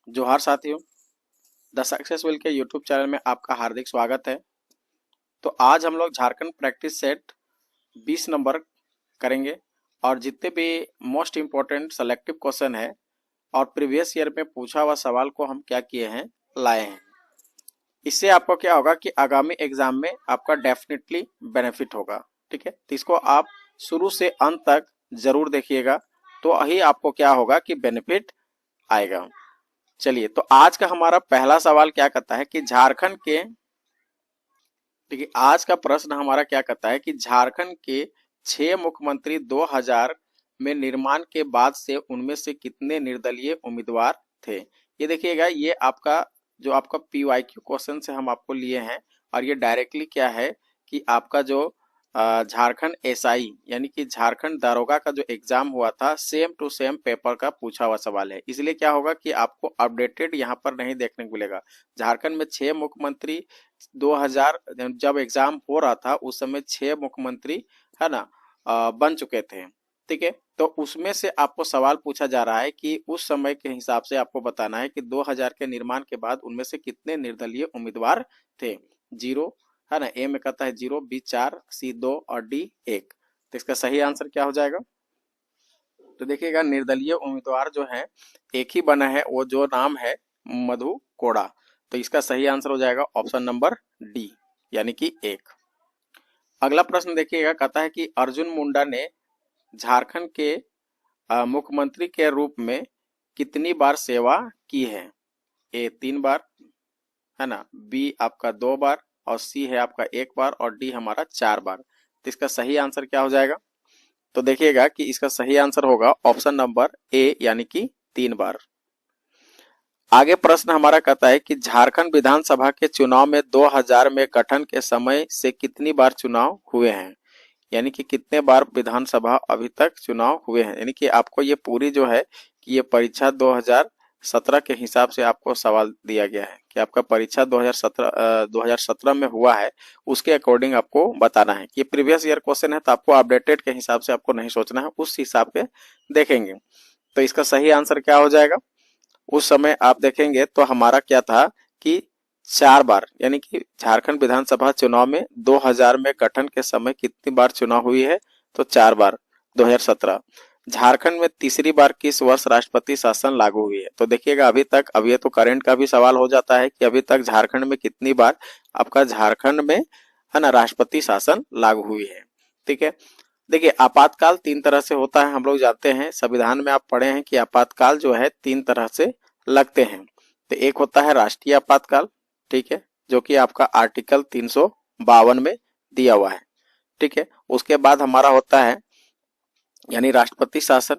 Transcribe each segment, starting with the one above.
जोहार साथियों, the success will के यूट्यूब चैनल में आपका हार्दिक स्वागत है। तो आज हम लोग झारखंड प्रैक्टिस सेट 20 नंबर करेंगे और जितने भी मोस्ट इम्पोर्टेंट सेलेक्टिव क्वेश्चन है और प्रीवियस ईयर में पूछा हुआ सवाल को हम क्या किए हैं, लाए हैं। इससे आपको क्या होगा कि आगामी एग्जाम में आपका डेफिनेटली बेनिफिट होगा। ठीक है, तो इसको आप शुरू से अंत तक जरूर देखिएगा, तो ही आपको क्या होगा कि बेनिफिट आएगा। चलिए, तो आज का हमारा पहला सवाल क्या कहता है कि झारखंड के, देखिए आज का प्रश्न हमारा क्या कहता है कि झारखंड के 6 मुख्यमंत्री 2000 में निर्माण के बाद से उनमें से कितने निर्दलीय उम्मीदवार थे। ये देखिएगा, ये आपका जो आपका PYQ क्वेश्चन से हम आपको लिए हैं और ये डायरेक्टली क्या है कि आपका जो झारखंड SI यानी कि झारखंड दारोगा का जो एग्जाम हुआ था, सेम टू सेम पेपर का पूछा हुआ सवाल है। इसलिए क्या होगा कि आपको अपडेटेड यहाँ पर नहीं देखने को मिलेगा। झारखंड में 6 मुख्यमंत्री 2000 जब एग्जाम हो रहा था उस समय 6 मुख्यमंत्री है ना बन चुके थे। ठीक है, तो उसमें से आपको सवाल पूछा जा रहा है कि उस समय के हिसाब से आपको बताना है कि 2000 के निर्माण के बाद उनमें से कितने निर्दलीय उम्मीदवार थे। 0 है ना, ए में कहता है 0, B 4, C 2 और D 1। तो इसका सही आंसर क्या हो जाएगा? तो देखिएगा, निर्दलीय उम्मीदवार जो है एक ही बना है, वो जो नाम है मधु कोड़ा। तो इसका सही आंसर हो जाएगा ऑप्शन नंबर D यानी कि 1। अगला प्रश्न देखिएगा, कहता है कि अर्जुन मुंडा ने झारखंड के मुख्यमंत्री के रूप में कितनी बार सेवा की है। ए 3 बार है ना, बी आपका 2 बार और सी है आपका 1 बार और डी हमारा 4 बार। तो इसका सही आंसर क्या हो जाएगा? तो देखिएगा कि इसका सही आंसर होगा ऑप्शन नंबर ए यानी कि 3 बार। आगे प्रश्न हमारा कहता है कि झारखंड विधानसभा के चुनाव में 2000 में गठन के समय से कितनी बार चुनाव हुए हैं, यानी कि कितने बार विधानसभा अभी तक चुनाव हुए हैं। यानी कि आपको ये पूरी जो है कि ये परीक्षा 2017 के हिसाब से आपको सवाल दिया गया है कि आपका परीक्षा 2017 में हुआ है, उसके अकॉर्डिंग आपको बताना है कि ये प्रीवियस ईयर क्वेश्चन है, तो आपको अपडेटेड के हिसाब से आपको नहीं सोचना है, उस हिसाब से देखेंगे। तो इसका सही आंसर क्या हो जाएगा? उस समय आप देखेंगे तो हमारा क्या था कि 4 बार, यानी कि झारखंड विधानसभा चुनाव में 2000 में गठन के समय कितनी बार चुनाव हुई है, तो 4 बार 2017। झारखंड में तीसरी बार किस वर्ष राष्ट्रपति शासन लागू हुई है। तो देखिएगा अभी तक, अब ये तो करंट का भी सवाल हो जाता है कि अभी तक झारखंड में कितनी बार आपका झारखंड में है ना राष्ट्रपति शासन लागू हुई है। ठीक है, देखिए आपातकाल 3 तरह से होता है, हम लोग जानते हैं, संविधान में आप पढ़े हैं कि आपातकाल जो है 3 तरह से लगते हैं। तो एक होता है राष्ट्रीय आपातकाल, ठीक है, जो कि आपका आर्टिकल 352 में दिया हुआ है। ठीक है, उसके बाद हमारा होता है यानी राष्ट्रपति शासन।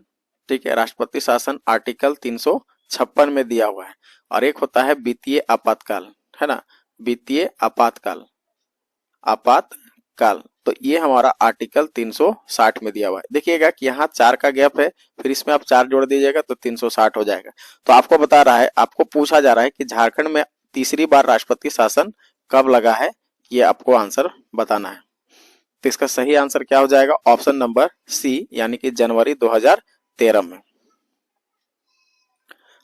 ठीक है, राष्ट्रपति शासन आर्टिकल 356 में दिया हुआ है। और एक होता है वित्तीय आपातकाल, है ना, वित्तीय आपातकाल, आपातकाल। तो ये हमारा आर्टिकल 360 में दिया हुआ है। देखिएगा कि यहाँ 4 का गैप है, फिर इसमें आप 4 जोड़ दीजिएगा तो 360 हो जाएगा। तो आपको बता रहा है, आपको पूछा जा रहा है कि झारखंड में तीसरी बार राष्ट्रपति शासन कब लगा है, ये आपको आंसर बताना है। तो इसका सही आंसर क्या हो जाएगा? ऑप्शन नंबर सी यानी कि जनवरी 2013 में।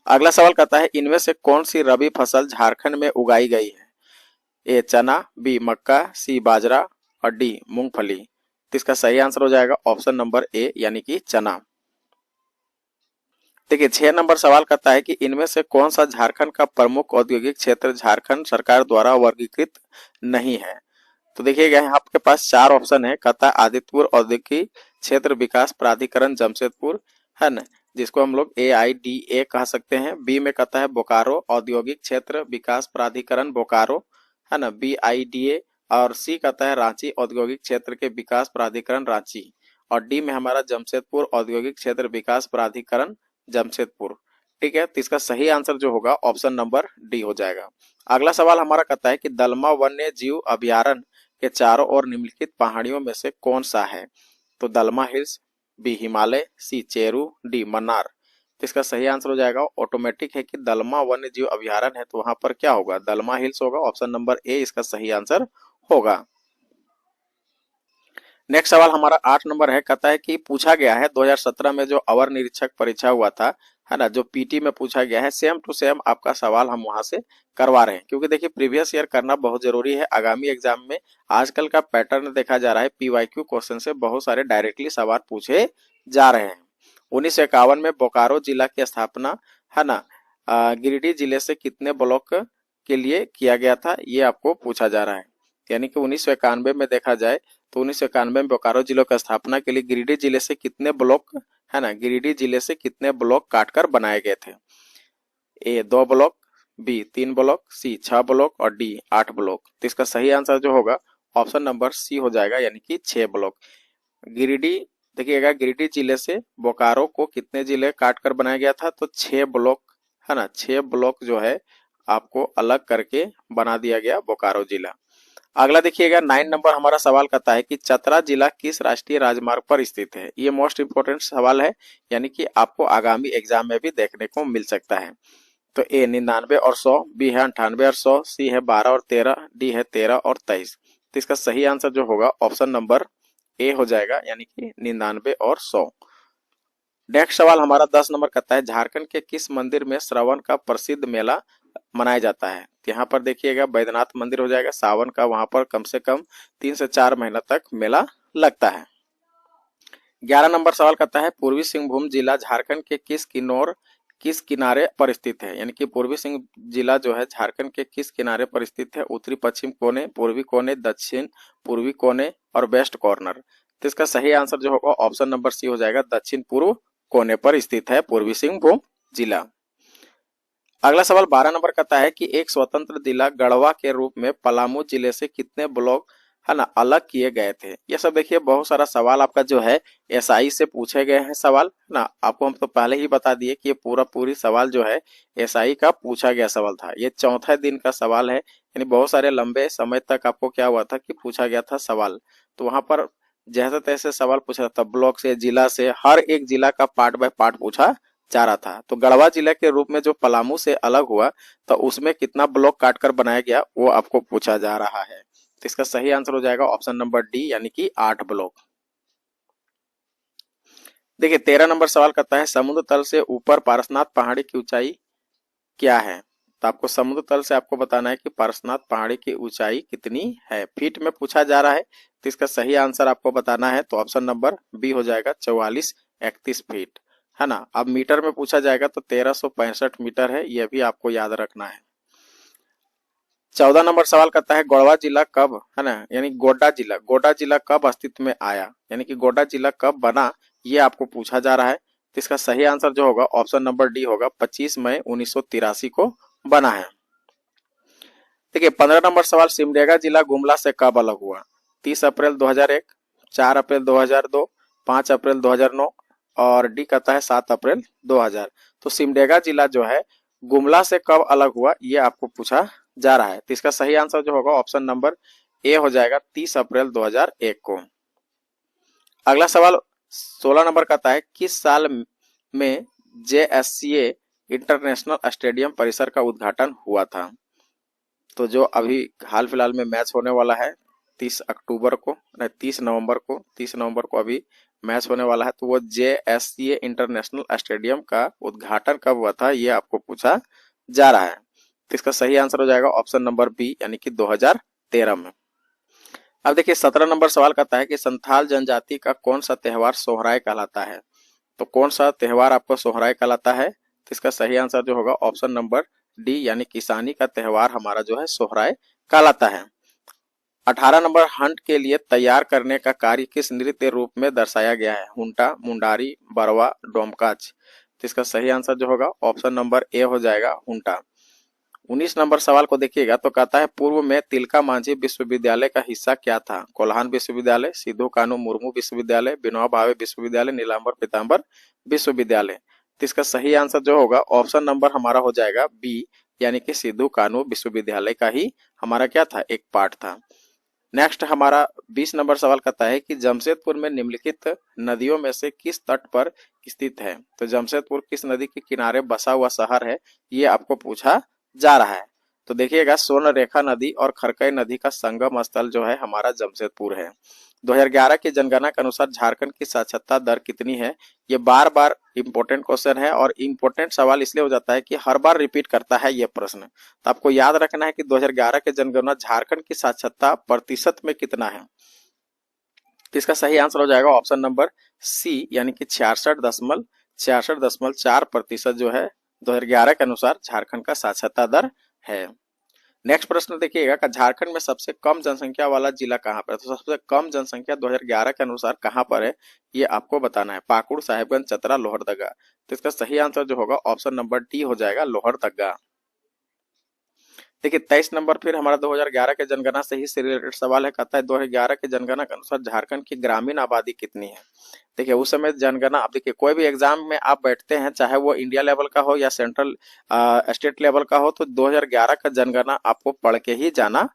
अगला सवाल कहता है इनमें से कौन सी रबी फसल झारखंड में उगाई गई है। ए चना, बी मक्का, सी बाजरा और डी मूंगफली। तो इसका सही आंसर हो जाएगा ऑप्शन नंबर ए यानी कि चना। देखिए 6 नंबर सवाल कहता है कि इनमें से कौन सा झारखंड का प्रमुख औद्योगिक क्षेत्र झारखंड सरकार द्वारा वर्गीकृत नहीं है। तो देखिएगा यहाँ आपके पास 4 ऑप्शन है। कहता है आदित्यपुर औद्योगिक क्षेत्र विकास प्राधिकरण जमशेदपुर, है ना, जिसको हम लोग AIDA कह सकते हैं। बी में कहता है बोकारो औद्योगिक क्षेत्र विकास प्राधिकरण बोकारो, है ना, BIDA। और सी कहता है रांची औद्योगिक क्षेत्र के विकास प्राधिकरण रांची। और डी में हमारा जमशेदपुर औद्योगिक क्षेत्र विकास प्राधिकरण जमशेदपुर। ठीक है, तो इसका सही आंसर जो होगा ऑप्शन नंबर डी हो जाएगा। अगला सवाल हमारा कहता है कि दलमा वन्य जीव अभ्यारण्य के चारों ओर निम्नलिखित पहाड़ियों में से कौन सा है। तो दलमा हिल्स, बी हिमालय, सी चेरू, डी मन्नार। तो इसका सही आंसर हो जाएगा, ऑटोमेटिक है कि दलमा वन्य जीव अभ्यारण्य है तो वहां पर क्या होगा, दलमा हिल्स होगा। ऑप्शन नंबर ए इसका सही आंसर होगा। नेक्स्ट सवाल हमारा 8 नंबर है। कहता है कि पूछा गया है 2017 में जो अवर निरीक्षक परीक्षा हुआ था है ना, जो पीटी में पूछा गया है सेम टू सेम आपका सवाल हम वहां से करवा रहे हैं, क्योंकि देखिए प्रीवियस ईयर करना बहुत जरूरी है। आगामी एग्जाम में आजकल का पैटर्न देखा जा रहा है, पीवाईक्यू क्वेश्चन से बहुत सारे डायरेक्टली सवाल पूछे जा रहे हैं। 1951 में बोकारो जिला की स्थापना, है ना, गिरिडीह जिले से कितने ब्लॉक के लिए किया गया था, ये आपको पूछा जा रहा है। यानी कि 1991 में देखा जाए तो 1991 में बोकारो जिले की स्थापना के लिए गिरिडीह जिले से कितने ब्लॉक, है ना, गिरिडीह जिले से कितने ब्लॉक काटकर बनाए गए थे। ए 2 ब्लॉक, बी 3 ब्लॉक, सी 6 ब्लॉक और डी 8 ब्लॉक। तो इसका सही आंसर जो होगा ऑप्शन नंबर सी हो जाएगा, यानी कि 6 ब्लॉक। गिरिडीह देखिएगा, गिरिडीह जिले से बोकारो को कितने जिले काट कर बनाया गया था, तो 6 ब्लॉक, है ना, 6 ब्लॉक जो है आपको अलग करके बना दिया गया बोकारो जिला। अगला देखिएगा 9 नंबर हमारा सवाल कहता है कि चतरा जिला किस राष्ट्रीय राजमार्ग पर स्थित है। ये मोस्ट इंपोर्टेंट सवाल है, यानी कि आपको आगामी एग्जाम में भी देखने को मिल सकता है। तो ए 99 और 100, बी है 98 और 100, सी है 12 और 13, डी है 13 और 23। तो इसका सही आंसर जो होगा ऑप्शन नंबर ए हो जाएगा, यानी कि 99 और 100। नेक्स्ट सवाल हमारा 10 नंबर कहता है झारखंड के किस मंदिर में श्रवण का प्रसिद्ध मेला मनाया जाता है। यहाँ पर देखिएगा बैद्यनाथ मंदिर हो जाएगा, सावन का वहां पर कम से कम 3 से 4 महीना तक मेला लगता है। 11 नंबर सवाल कहता है पूर्वी सिंहभूम जिला झारखंड के किस किनारे पर स्थित है। यानी कि पूर्वी सिंह जिला जो है झारखंड के किस किनारे पर स्थित है। उत्तरी पश्चिम कोने, पूर्वी कोने, दक्षिण पूर्वी कोने और वेस्ट कॉर्नर। तो इसका सही आंसर जो होगा ऑप्शन नंबर सी हो जाएगा, दक्षिण पूर्व कोने पर स्थित है पूर्वी सिंहभूम जिला। अगला सवाल 12 नंबर कहता है कि एक स्वतंत्र जिला गढ़वा के रूप में पलामू जिले से कितने ब्लॉक, है ना, अलग किए गए थे। ये सब देखिए बहुत सारा सवाल आपका जो है एसआई से पूछे गए हैं सवाल, है ना। आपको हम तो पहले ही बता दिए कि ये पूरी सवाल जो है एसआई का पूछा गया सवाल था। ये चौथे दिन का सवाल है, यानी बहुत सारे लंबे समय तक आपको क्या हुआ था कि पूछा गया था सवाल। तो वहां पर जैसे तैसे सवाल पूछा था, ब्लॉक से, जिला से, हर एक जिला का पार्ट बाय पार्ट पूछा जा रहा था। तो गढ़वा जिला के रूप में जो पलामू से अलग हुआ तो उसमें कितना ब्लॉक काटकर बनाया गया वो आपको पूछा जा रहा है। तो इसका सही आंसर हो जाएगा ऑप्शन नंबर डी, यानी कि 8 ब्लॉक। देखिए 13 नंबर सवाल करता है समुद्र तल से ऊपर पारसनाथ पहाड़ी की ऊंचाई क्या है। तो आपको समुद्र तल से आपको बताना है कि पारसनाथ पहाड़ी की ऊंचाई कितनी है। फीट में पूछा जा रहा है, तो इसका सही आंसर आपको बताना है। तो ऑप्शन नंबर बी हो जाएगा 4431 फीट, है ना। अब मीटर में पूछा जाएगा तो 1365 मीटर है, यह भी आपको याद रखना है। 14 नंबर सवाल करता है गोड़वा जिला कब, है ना, यानी गोड्डा जिला कब अस्तित्व में आया, यानी कि गोड्डा जिला कब बना, ये आपको पूछा जा रहा है। तो इसका सही आंसर जो होगा ऑप्शन नंबर डी होगा, 25 मई 1983 को बना है। देखिए 15 नंबर सवाल सिमडेगा जिला गुमला से कब अलग हुआ। 30 अप्रैल 2001, 4 अप्रैल 2002, 5 अप्रैल 2009 और डी कहता है 7 अप्रैल 2000। तो सिमडेगा जिला जो है गुमला से कब अलग हुआ ये आपको पूछा जा रहा है। तो इसका सही आंसर जो होगा ऑप्शन नंबर ए हो जाएगा, 30 अप्रैल 2001 को। अगला सवाल 16 नंबर कहता है किस साल में JSCA इंटरनेशनल स्टेडियम परिसर का उद्घाटन हुआ था। तो जो अभी हाल फिलहाल में मैच होने वाला है 30 नवंबर को अभी मैच होने वाला है, तो वो JSCA इंटरनेशनल स्टेडियम का उद्घाटन कब हुआ था ये आपको पूछा जा रहा है। तो इसका सही आंसर हो जाएगा ऑप्शन नंबर बी, यानी कि 2013 में। अब देखिए 17 नंबर सवाल कहता है कि संथाल जनजाति का कौन सा त्योहार सोहराय कहलाता है। तो कौन सा त्योहार आपको सोहराय कहलाता है। तो इसका सही आंसर जो होगा ऑप्शन नंबर डी, यानी किसानी का त्योहार हमारा जो है सोहराय कहलाता है। 18 नंबर हंट के लिए तैयार करने का कार्य किस नृत्य रूप में दर्शाया गया है। हुंटा, मुंडारी, बरवा, डोमकाच। तो इसका सही आंसर जो होगा ऑप्शन नंबर ए हो जाएगा, हुंटा। 19 नंबर सवाल को देखिएगा तो कहता है पूर्व में तिलका मांझी विश्वविद्यालय का हिस्सा क्या था। कोल्हान विश्वविद्यालय, सिद्धू कानू मुर्मू विश्वविद्यालय, विनोबा भावे विश्वविद्यालय, नीलांबर पीताम्बर विश्वविद्यालय। तो इसका सही आंसर जो होगा ऑप्शन नंबर हमारा हो जाएगा बी, यानी कि सिद्धू कानू विश्वविद्यालय का ही हमारा क्या था, एक पार्ट था। नेक्स्ट हमारा 20 नंबर सवाल कहता है कि जमशेदपुर में निम्नलिखित नदियों में से किस तट पर स्थित है। तो जमशेदपुर किस नदी के किनारे बसा हुआ शहर है ये आपको पूछा जा रहा है। तो देखिएगा स्वर्णरेखा नदी और खरकई नदी का संगम स्थल जो है हमारा जमशेदपुर है। 2011 की जनगणना के अनुसार झारखंड की साक्षरता दर कितनी है? ये बार बार इंपॉर्टेंट क्वेश्चन है और इंपॉर्टेंट सवाल इसलिए हो जाता है कि हर बार रिपीट करता है ये प्रश्न। तो आपको याद रखना है कि 2011 के जनगणना झारखंड की साक्षरता प्रतिशत में कितना है। तो इसका सही आंसर हो जाएगा ऑप्शन नंबर सी, यानी कि 66.4% जो है 2011 के अनुसार झारखंड का साक्षरता दर है। नेक्स्ट प्रश्न देखिएगा कि झारखंड में सबसे कम जनसंख्या वाला जिला कहाँ पर है? तो सबसे कम जनसंख्या 2011 के अनुसार कहाँ पर है ये आपको बताना है। पाकुड़, साहेबगंज, चतरा, लोहरदगा। तो इसका सही आंसर जो होगा ऑप्शन नंबर डी हो जाएगा, लोहरदगा। देखिए 23 नंबर फिर हमारा 2011 के जनगणना से ही रिलेटेड सवाल है। कहता है 2011 के जनगणना के अनुसार झारखंड की ग्रामीण आबादी कितनी है? देखिए उस समय जनगणना, आप देखिए कोई भी एग्जाम में आप बैठते हैं, चाहे वो इंडिया लेवल का हो या सेंट्रल स्टेट लेवल का हो, तो 2011 का जनगणना आपको पढ़ के ही जाना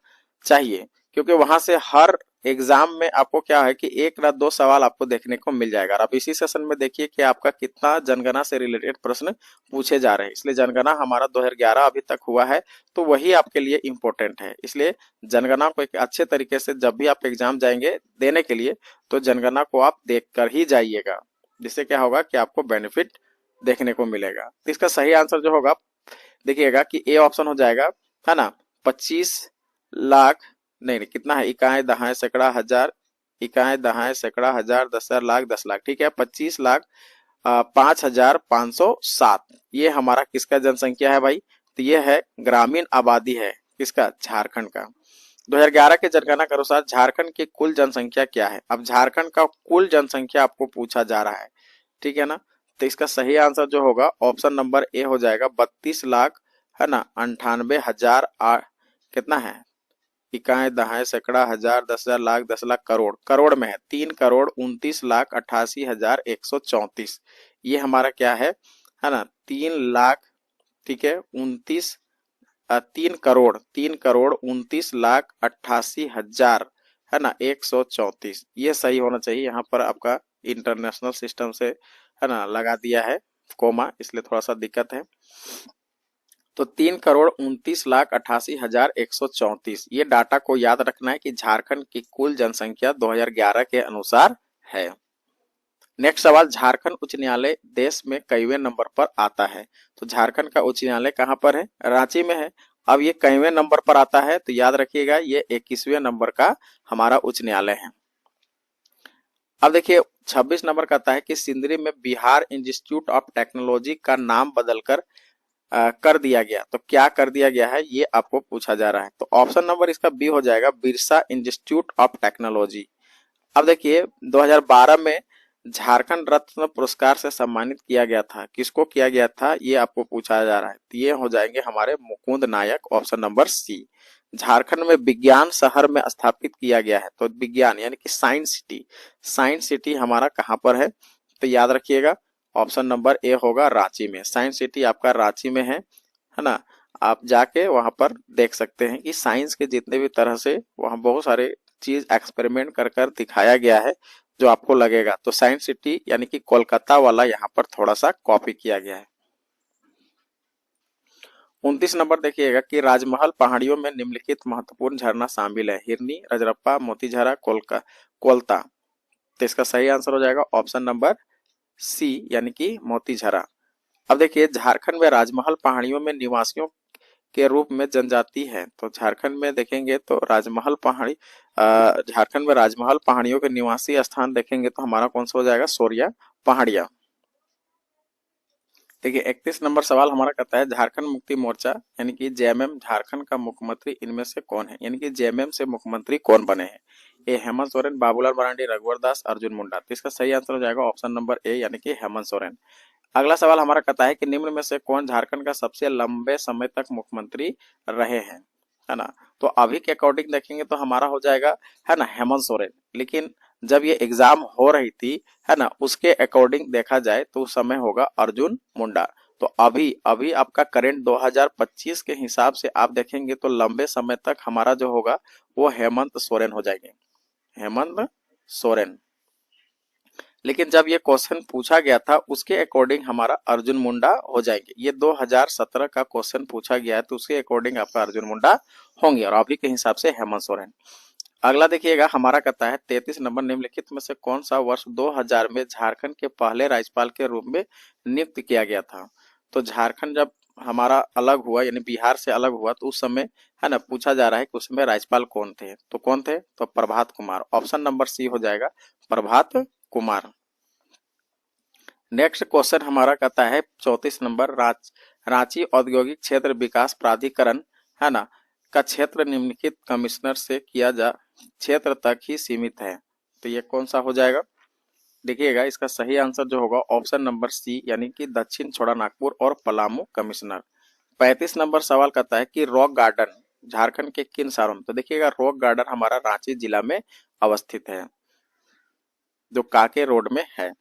चाहिए, क्योंकि वहां से हर एग्जाम में आपको क्या है कि एक ना दो सवाल आपको देखने को मिल जाएगा। अब इसी सेशन में देखिए कि आपका कितना जनगणना से रिलेटेड प्रश्न पूछे जा रहे हैं। इसलिए जनगणना हमारा 2011 अभी तक हुआ है, तो वही आपके लिए इम्पोर्टेंट है। इसलिए जनगणना को एक अच्छे तरीके से जब भी आप एग्जाम जाएंगे देने के लिए, तो जनगणना को आप देख कर ही जाइएगा, जिससे क्या होगा कि आपको बेनिफिट देखने को मिलेगा। तो इसका सही आंसर जो होगा देखिएगा कि ए ऑप्शन हो जाएगा, है ना। 25 लाख नहीं, कितना है, इकाई दहाई सैकड़ा हजार, इकाई दहाई सैकड़ा हजार, 10,000 लाख, 10 लाख, ठीक है। 25 लाख 5,507 ये हमारा किसका जनसंख्या है भाई? तो ये है ग्रामीण आबादी है किसका? झारखंड का। 2011 के जनगणना के अनुसार झारखंड की कुल जनसंख्या क्या है? अब झारखंड का कुल जनसंख्या आपको पूछा जा रहा है, ठीक है ना। तो इसका सही आंसर जो होगा ऑप्शन नंबर ए हो जाएगा, 32 लाख, है ना, 98,000 कितना है, इकाई दहाई सैकड़ा हजार, 10,000 लाख, 10 लाख, करोड़, करोड़ में है 3,29,88,134। ये हमारा क्या है ना, 3 लाख, ठीक है, 3,29,88,134, है ना, 134। ये सही होना चाहिए। यहाँ पर आपका इंटरनेशनल सिस्टम से, है ना, लगा दिया है कोमा, इसलिए थोड़ा सा दिक्कत है। तो 3,29,88,134 ये डाटा को याद रखना है कि झारखंड की कुल जनसंख्या 2011 के अनुसार है। नेक्स्ट सवाल, झारखंड उच्च न्यायालय देश में कईवें नंबर पर आता है? तो झारखंड का उच्च न्यायालय कहाँ पर है? रांची में है। अब ये कईवें नंबर पर आता है? तो याद रखिएगा ये 21वें नंबर का हमारा उच्च न्यायालय है। अब देखिए 26 नंबर कहता है कि सिंदरी में बिहार इंस्टीट्यूट ऑफ टेक्नोलॉजी का नाम बदलकर कर दिया गया। तो क्या कर दिया गया है ये आपको पूछा जा रहा है। तो ऑप्शन नंबर इसका बी हो जाएगा, बिरसा इंस्टीट्यूट ऑफ टेक्नोलॉजी। अब देखिए 2012 में झारखंड रत्न पुरस्कार से सम्मानित किया गया था। किसको किया गया था ये आपको पूछा जा रहा है। तो ये हो जाएंगे हमारे मुकुंद नायक, ऑप्शन नंबर सी। झारखंड में विज्ञान शहर में स्थापित किया गया है। तो विज्ञान यानी कि साइंस सिटी, साइंस सिटी हमारा कहाँ पर है? तो याद रखिएगा ऑप्शन नंबर ए होगा, रांची में। साइंस सिटी आपका रांची में है ना। आप जाके वहां पर देख सकते हैं कि साइंस के जितने भी तरह से वहां बहुत सारे चीज एक्सपेरिमेंट कर कर दिखाया गया है जो आपको लगेगा। तो साइंस सिटी यानी कि कोलकाता वाला यहाँ पर थोड़ा सा कॉपी किया गया है। 29 नंबर देखिएगा कि राजमहल पहाड़ियों में निम्नलिखित महत्वपूर्ण झरना शामिल है। हिरनी, रजरप्पा, मोतीझरा, कोलता। तो इसका सही आंसर हो जाएगा ऑप्शन नंबर सी, यानी कि मोतीझरा। अब देखिए झारखंड में राजमहल पहाड़ियों में निवासियों के रूप में जनजाति है। तो झारखंड में देखेंगे तो राजमहल पहाड़ी, झारखंड में राजमहल पहाड़ियों के निवासी स्थान देखेंगे तो हमारा कौन सा हो जाएगा? सोरिया पहाड़िया। देखिए 31 नंबर सवाल हमारा कहता है झारखंड मुक्ति मोर्चा यानी कि जेएमएम झारखंड का मुख्यमंत्री इनमें से कौन है? यानी कि जेएमएम से मुख्यमंत्री कौन बने हैं? ए हेमंत सोरेन, बाबूलाल मरांडी, रघुवर दास, अर्जुन मुंडा। तो इसका सही आंसर हो जाएगा ऑप्शन नंबर ए, यानी कि हेमंत सोरेन। अगला सवाल हमारा कहता है कि निम्न में से कौन झारखंड का सबसे लंबे समय तक मुख्यमंत्री रहे हैं? है ना। तो अभी के अकॉर्डिंग देखेंगे तो हमारा हो जाएगा, है ना, हेमंत सोरेन। लेकिन जब ये एग्जाम हो रही थी, है ना, उसके अकॉर्डिंग देखा जाए तो उस समय होगा अर्जुन मुंडा। तो अभी अभी आपका करेंट 2025 के हिसाब से आप देखेंगे तो लंबे समय तक हमारा जो होगा वो हेमंत सोरेन हो जाएंगे, हेमंत सोरेन। लेकिन जब ये क्वेश्चन पूछा गया था उसके अकॉर्डिंग हमारा अर्जुन मुंडा हो जाएंगे। ये 2017 का क्वेश्चन पूछा गया है तो उसके अकॉर्डिंग आपका अर्जुन मुंडा होंगे और अभी के हिसाब से हेमंत सोरेन। अगला देखिएगा हमारा कहता है 33 नंबर, निम्नलिखित में से कौन सा वर्ष 2000 में झारखंड के पहले राज्यपाल के रूप में नियुक्त किया गया था। तो झारखंड जब हमारा अलग हुआ यानी बिहार से अलग हुआ तो उस समय है ना पूछा जा रहा है कि उस समय राज्यपाल कौन थे। तो कौन थे, तो Prabhat Kumar. Option number C हो जाएगा प्रभात कुमार। नेक्स्ट क्वेश्चन हमारा कहता है 34 नंबर, रांची औद्योगिक क्षेत्र विकास प्राधिकरण है ना का क्षेत्र निम्नलिखित कमिश्नर से किया जा क्षेत्र तक ही सीमित है। तो ये कौन सा हो जाएगा, देखिएगा इसका सही आंसर जो होगा ऑप्शन नंबर सी यानी कि दक्षिण छोटानागपुर और पलामू कमिश्नर। 35 नंबर सवाल कहता है कि रॉक गार्डन झारखंड के किन शहरों में। तो देखिएगा रॉक गार्डन हमारा रांची जिला में अवस्थित है जो काके रोड में है।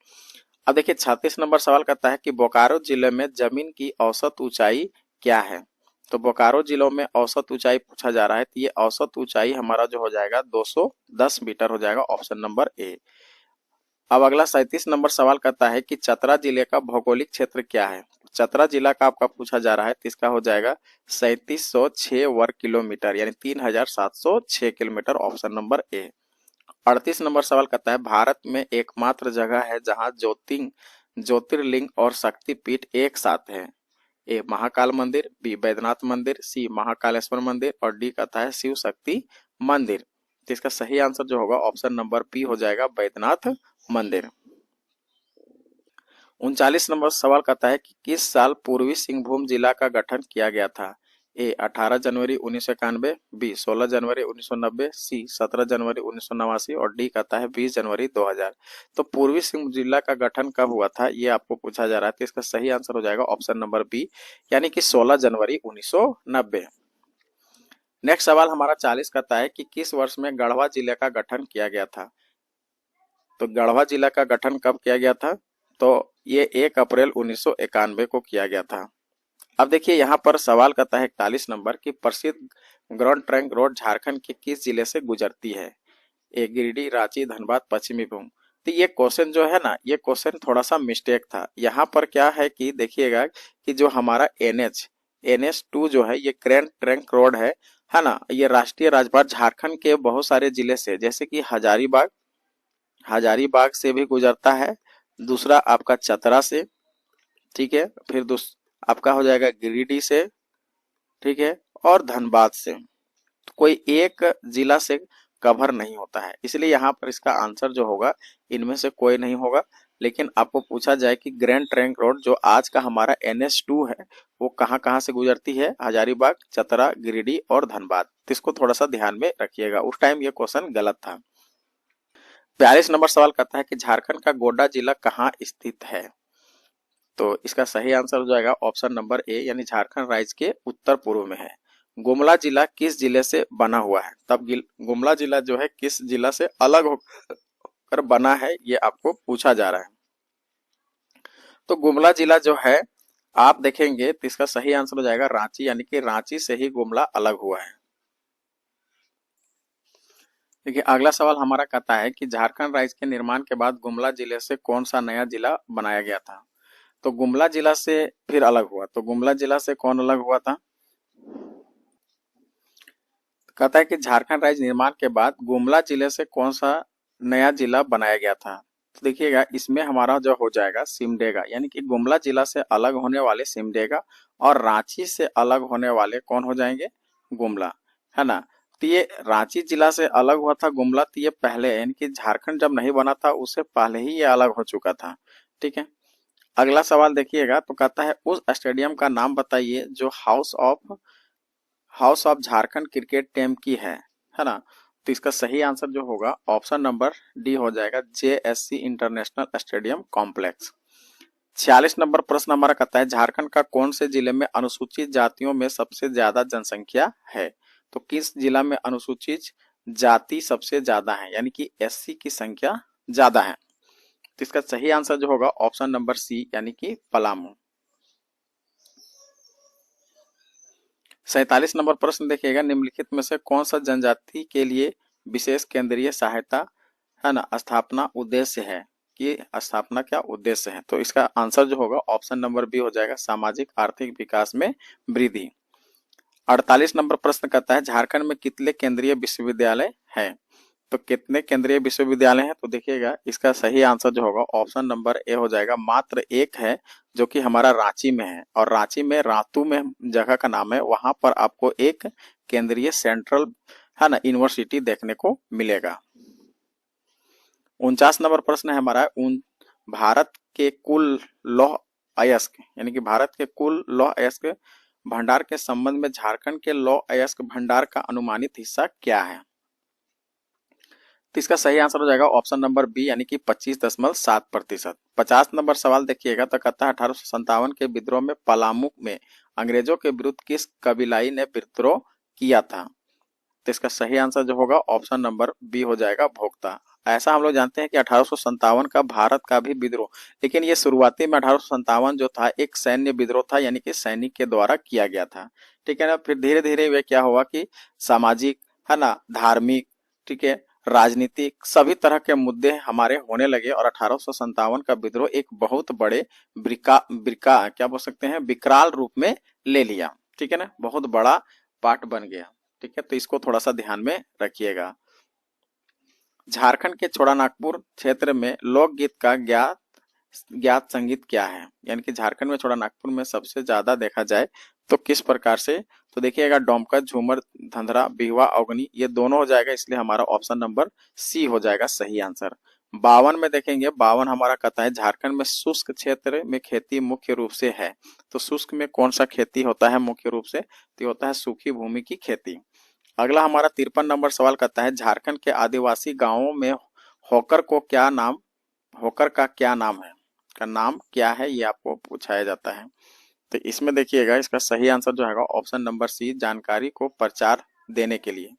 अब देखिए 36 नंबर सवाल करता है कि बोकारो जिले में जमीन की औसत ऊंचाई क्या है। तो बोकारो जिलों में औसत ऊंचाई पूछा जा रहा है तो ये औसत ऊंचाई हमारा जो हो जाएगा 210 मीटर हो जाएगा, ऑप्शन नंबर ए। अब अगला 37 नंबर सवाल करता है कि चतरा जिले का भौगोलिक क्षेत्र क्या है। चतरा जिला का आपका पूछा जा रहा है तो इसका हो जाएगा 3706 वर्ग किलोमीटर यानी 3706 kilometre, option number A. 38 number सवाल करता है भारत में एकमात्र जगह है जहां ज्योतिर्लिंग और शक्तिपीठ एक साथ है। ए महाकाल मंदिर, बी बैद्यनाथ मंदिर, सी महाकालेश्वर मंदिर और डी कहता है शिव शक्ति मंदिर। तो इसका सही आंसर जो होगा ऑप्शन नंबर बी हो जाएगा बैद्यनाथ मंदिर। 39 नंबर सवाल कहता है कि किस साल पूर्वी सिंहभूम जिला का गठन किया गया था। ए 18 जनवरी 1991, बी 16 जनवरी 1990, सी 17 जनवरी 1989 और डी कहता है 20 जनवरी 2000। तो पूर्वी सिंहभूम जिला का गठन कब हुआ था ये आपको पूछा जा रहा है तो इसका सही आंसर हो जाएगा ऑप्शन नंबर बी यानी कि 16 जनवरी 1990। नेक्स्ट सवाल हमारा 40 कहता है कि किस वर्ष में गढ़वा जिले का गठन किया गया था। तो गढ़वा जिला का गठन कब किया गया था, तो ये 1 अप्रैल 1991 को किया गया था। अब देखिए यहाँ पर सवाल करता है 41 नंबर की प्रसिद्ध ग्रांड ट्रंक रोड झारखंड के किस जिले से गुजरती है। ए गिरिडीह, रांची, धनबाद, पश्चिमी सिंहभूम। तो ये क्वेश्चन जो है ना ये क्वेश्चन थोड़ा सा मिस्टेक था। यहाँ पर क्या है कि देखिएगा कि जो हमारा NH2 जो है ये ग्रैंड ट्रंक रोड है ना, ये राष्ट्रीय राजमार्ग झारखंड के बहुत सारे जिले से जैसे कि हजारीबाग से भी गुजरता है, दूसरा आपका चतरा से, ठीक है, फिर आपका हो जाएगा गिरिडीह से, ठीक है, और धनबाद से। तो कोई एक जिला से कवर नहीं होता है, इसलिए यहाँ पर इसका आंसर जो होगा इनमें से कोई नहीं होगा। लेकिन आपको पूछा जाए कि ग्रैंड ट्रंक रोड जो आज का हमारा NH2 है वो कहाँ कहाँ से गुजरती है, हजारीबाग, चतरा, गिरिडीह और धनबाद। तो इसको थोड़ा सा ध्यान में रखिएगा, उस टाइम ये क्वेश्चन गलत था। 42 नंबर सवाल करता है कि झारखंड का गोड्डा जिला कहाँ स्थित है। तो इसका सही आंसर हो जाएगा ऑप्शन नंबर ए यानी झारखंड राज्य के उत्तर पूर्व में है। गुमला जिला किस जिले से बना हुआ है। तब गुमला जिला जो है किस जिला से अलग होकर बना है ये आपको पूछा जा रहा है। तो गुमला जिला जो है आप देखेंगे तो इसका सही आंसर हो जाएगा रांची, यानी कि रांची से ही गुमला अलग हुआ है। देखिए अगला सवाल हमारा कहता है कि झारखंड राज्य के निर्माण के बाद गुमला जिले से कौन सा नया जिला बनाया गया था। तो गुमला जिला से फिर अलग हुआ, तो गुमला जिला से कौन अलग हुआ था। कहता है कि झारखंड राज्य निर्माण के बाद गुमला जिले से कौन सा नया जिला बनाया गया था। तो देखिएगा इसमें हमारा जो हो जाएगा सिमडेगा, यानी कि गुमला जिला से अलग होने वाले सिमडेगा और रांची से अलग होने वाले कौन हो जाएंगे, गुमला, है ना। तो ये रांची जिला से अलग हुआ था गुमला, तो ये पहले यानी कि झारखंड जब नहीं बना था उससे पहले ही ये अलग हो चुका था, ठीक है। अगला सवाल देखिएगा तो कहता है उस स्टेडियम का नाम बताइए जो house of Jharkhand cricket team की है ना। तो इसका सही आंसर जो होगा ऑप्शन नंबर डी हो जाएगा JSC international stadium complex. 46 number प्रश्न हमारा कहता है झारखंड का कौन से जिले में अनुसूचित जातियों में सबसे ज्यादा जनसंख्या है। तो किस जिला में अनुसूचित जाति सबसे ज्यादा है, यानी कि SC की संख्या ज्यादा है। तो इसका सही आंसर जो होगा ऑप्शन नंबर सी यानी कि पलामू। 47 नंबर प्रश्न देखिएगा निम्नलिखित में से कौन सा जनजाति के लिए विशेष केंद्रीय सहायता है ना स्थापना उद्देश्य है की स्थापना क्या उद्देश्य है? तो इसका आंसर जो होगा ऑप्शन नंबर बी हो जाएगा, सामाजिक आर्थिक विकास में वृद्धि। 48 नंबर प्रश्न कहता है झारखंड में कितने केंद्रीय विश्वविद्यालय हैं? तो कितने केंद्रीय विश्वविद्यालय हैं? तो देखिएगा इसका सही आंसर जो होगा ऑप्शन नंबर ए हो जाएगा, मात्र एक है, जो कि हमारा रांची में है। और रांची में रातू में जगह का नाम है, वहां पर आपको एक केंद्रीय सेंट्रल है ना यूनिवर्सिटी देखने को मिलेगा। 49 नंबर प्रश्न है हमारा, भारत के कुल लौह अयस्क यानी कि भारत के कुल लौह अयस्क भंडार के संबंध में झारखंड के लौह अयस्क भंडार का अनुमानित हिस्सा क्या है? तो इसका सही आंसर हो जाएगा ऑप्शन नंबर बी यानी कि 25.7%। 50 नंबर सवाल देखिएगा, तो कहता है 1857 के विद्रोह में पलामू में अंग्रेजों के विरुद्ध किस कबीलाई ने विद्रोह किया था? तो इसका सही आंसर जो होगा ऑप्शन नंबर बी हो जाएगा, भोक्ता। ऐसा हम लोग जानते हैं कि 1857 का भारत का भी विद्रोह, लेकिन ये शुरुआती में 1857 जो था एक सैन्य विद्रोह था, यानी कि सैनिक के द्वारा किया गया था। ठीक है ना। फिर धीरे धीरे वे क्या हुआ कि सामाजिक है ना, धार्मिक, ठीक है, राजनीतिक सभी तरह के मुद्दे हमारे होने लगे और 1857 का विद्रोह एक बहुत बड़े ब्रिका क्या बोल सकते हैं, विकराल रूप में ले लिया। ठीक है ना, बहुत बड़ा पार्ट बन गया। ठीक है, तो इसको थोड़ा सा ध्यान में रखिएगा। झारखंड के छोटानागपुर क्षेत्र में लोकगीत का ज्ञात संगीत क्या है? यानी कि झारखंड में छोटानागपुर में सबसे ज्यादा देखा जाए तो किस प्रकार से? तो देखिएगा डोमकच, झूमर, धंधरा, बिहुआ, अवगनी, ये दोनों हो जाएगा, इसलिए हमारा ऑप्शन नंबर सी हो जाएगा सही आंसर। 52 में देखेंगे, 52 हमारा कहता है झारखंड में शुष्क क्षेत्र में खेती मुख्य रूप से है। तो शुष्क में कौन सा खेती होता है मुख्य रूप से? तो होता है सूखी भूमि की खेती। अगला हमारा 53 नंबर सवाल कहता है झारखंड के आदिवासी गांवों में होकर का क्या नाम है? का नाम क्या है, ये आपको पूछाया जाता है। तो इसमें देखिएगा इसका सही आंसर जो है ऑप्शन नंबर सी, जानकारी को प्रचार देने के लिए।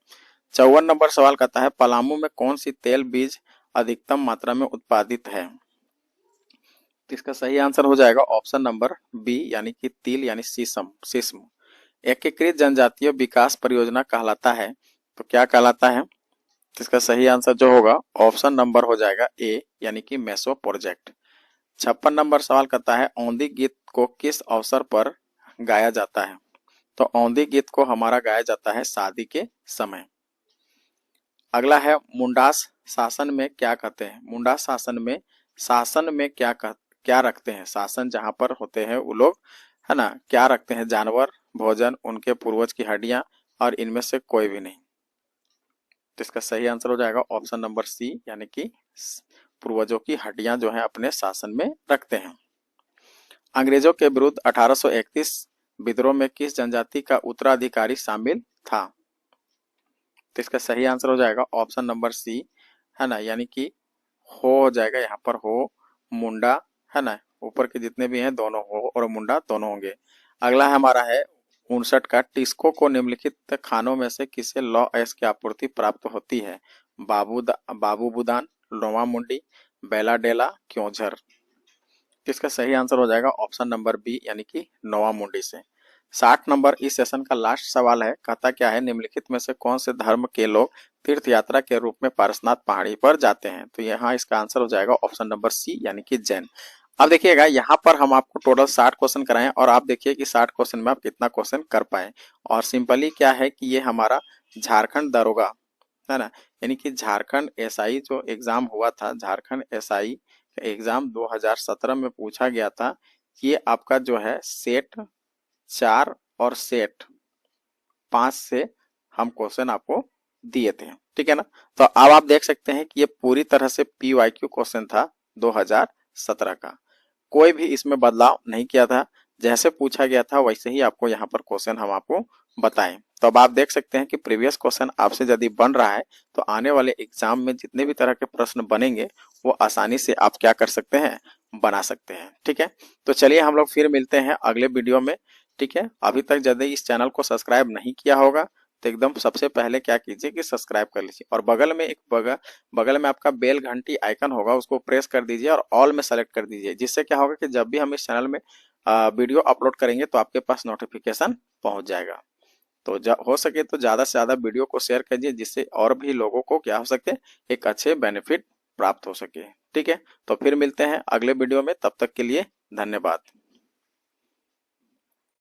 54 नंबर सवाल कहता है पलामू में कौन सी तेल बीज अधिकतम मात्रा में उत्पादित है? तो इसका सही आंसर हो जाएगा ऑप्शन नंबर बी यानी कि तिल यानी सीसम। एकीकृत जनजातीय विकास परियोजना कहलाता है, तो क्या कहलाता है? तो इसका सही आंसर जो होगा ऑप्शन नंबर हो जाएगा ए यानी कि मेसो प्रोजेक्ट। 56 नंबर सवाल करता है औंधी गीत को किस अवसर पर गाया जाता है? तो औंधी गीत को हमारा गाया जाता है शादी के समय। अगला है मुंडास शासन में क्या कहते हैं? मुंडास शासन में क्या रखते हैं? शासन जहां पर होते हैं वो लोग है ना, क्या रखते हैं? जानवर, भोजन, उनके पूर्वज की हड्डियां, और इनमें से कोई भी नहीं। तो इसका सही आंसर हो जाएगा ऑप्शन नंबर सी यानी कि पूर्वजों की हड्डियां जो है अपने शासन में रखते हैं। अंग्रेजों के विरुद्ध 1831 विद्रोह में किस जनजाति का उत्तराधिकारी शामिल था? तो इसका सही आंसर हो जाएगा ऑप्शन नंबर सी है ना, यानी कि हो जाएगा यहाँ पर, हो मुंडा है ना, ऊपर के जितने भी हैं दोनों हो और मुंडा दोनों होंगे। अगला हमारा है 59 का, टिस्को को निम्नलिखित खानों में से किसे लौह अयस्क की आपूर्ति प्राप्त होती है? बाबूबुदान, लोमा मुंडी, बेला डेला, क्योंझर। इसका सही आंसर हो जाएगा ऑप्शन नंबर बी यानी कि नोवा मुंडी से। 60 नंबर इस सेशन का लास्ट सवाल है, कहता क्या है निम्नलिखित में से कौन से धर्म के लोग तीर्थ यात्रा के रूप में पारसनाथ पहाड़ी पर जाते हैं? तो यहाँ इसका आंसर हो जाएगा ऑप्शन नंबर सी यानी कि जैन। अब देखिएगा यहाँ पर हम आपको टोटल 60 क्वेश्चन कराएं और आप देखिए कि 60 क्वेश्चन में आप कितना क्वेश्चन कर पाए। और सिंपली क्या है कि ये हमारा झारखंड दरोगा है ना, यानी कि झारखंड एसआई जो एग्जाम हुआ था, झारखंड एसआई एग्जाम 2017 में पूछा गया था। ये आपका जो है सेट 4 और सेट 5 से हम क्वेश्चन आपको दिए थे। ठीक है ना। तो अब आप देख सकते हैं कि ये पूरी तरह से पीवाईक्यू क्वेश्चन था 2017 का, कोई भी इसमें बदलाव नहीं किया था, जैसे पूछा गया था वैसे ही आपको यहाँ पर क्वेश्चन हम आपको बताएं। तो अब आप देख सकते हैं कि प्रीवियस क्वेश्चन आपसे यदि बन रहा है तो आने वाले एग्जाम में जितने भी तरह के प्रश्न बनेंगे वो आसानी से आप क्या कर सकते हैं, बना सकते हैं। ठीक है, तो चलिए हम लोग फिर मिलते हैं अगले वीडियो में। ठीक है, अभी तक यदि इस चैनल को सब्सक्राइब नहीं किया होगा तो एकदम सबसे पहले क्या कीजिए कि सब्सक्राइब कर लीजिए और बगल में बगल में आपका बेल घंटी आइकन होगा, उसको प्रेस कर दीजिए और ऑल में सेलेक्ट कर दीजिए, जिससे क्या होगा कि जब भी हम इस चैनल में वीडियो अपलोड करेंगे तो आपके पास नोटिफिकेशन पहुंच जाएगा। तो हो सके तो ज्यादा से ज्यादा वीडियो को शेयर कीजिए, जिससे और भी लोगों को क्या हो सके, एक अच्छे बेनिफिट प्राप्त हो सके। ठीक है, तो फिर मिलते हैं अगले वीडियो में, तब तक के लिए धन्यवाद।